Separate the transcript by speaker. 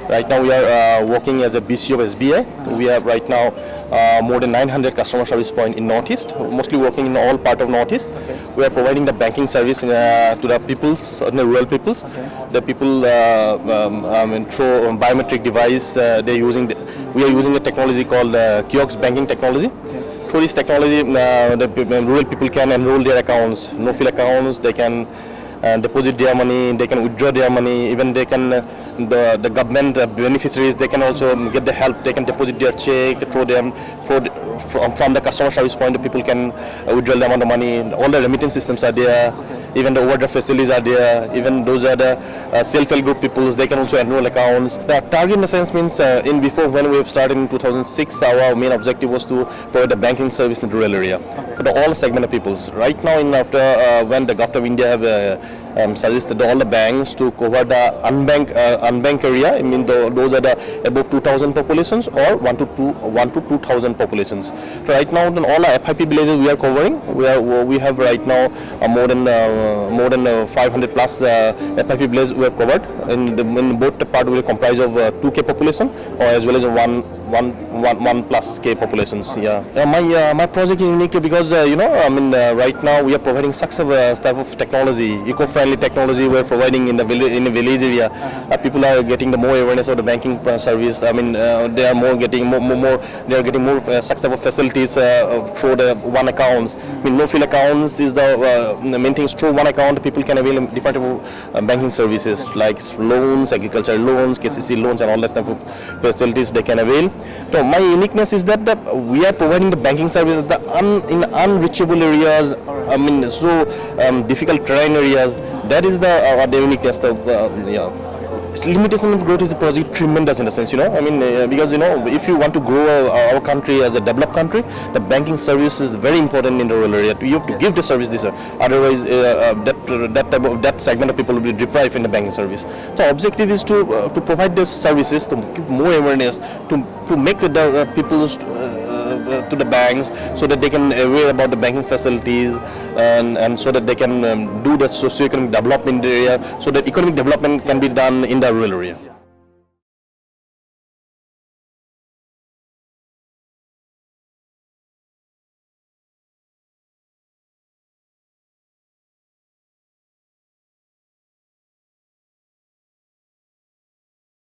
Speaker 1: Right now we are working as a BC of SBI. We have right now more than 900 customer service point in Northeast, mostly working in all part of Northeast. We are providing the banking service to the peoples, the rural peoples. The people through biometric device, we are using a technology called kiosk banking technology. Through this technology, the rural people can enroll their accounts, no-fill accounts. They can deposit their money, they can withdraw their money, even they can, the government beneficiaries, they can also get the help, they can deposit their check through them, from the customer service point, the people can withdraw the amount of money. All the remittance systems are there, even the overdraft facilities are there, even those are the self-help group people, they can also enroll accounts. The target in the sense means, before when we have started in 2006, our main objective was to provide a banking service in the rural area for all segment of peoples. Right now, when the government of India have suggested all the banks to cover the unbanked area, I mean those are the above 2,000 populations or 1 to 2,000 populations. So right now, in all our FIP villages we are covering. We have right now more than 500 plus FIP villages we have covered. In both the part will comprise of 2K population or as well as 1 plus K populations. Yeah. My project is unique because right now we are providing such a type of technology, eco-friendly technology we are providing in the village area. People are getting the more awareness of the banking service. I mean, they are getting more such type of facilities through the one accounts. I mean, no-fill accounts is the main thing. Through one account, people can avail different type of banking services like loans, agricultural loans, KCC loans, and all that type of facilities they can avail. So my uniqueness is that we are providing the banking service in unreachable areas. I mean, so difficult terrain areas. That is the uniqueness. Limitation of growth is the project tremendous in a sense, I mean, because if you want to grow our country as a developed country, the banking service is very important in the rural area. You have to give the service this, otherwise that segment of people will be deprived in the banking service. So objective is to provide those services, to give more awareness, to make the people to the banks so that they can aware about the banking facilities and so that they can do the socio-economic development in the area, so that economic development can be done in the rural area.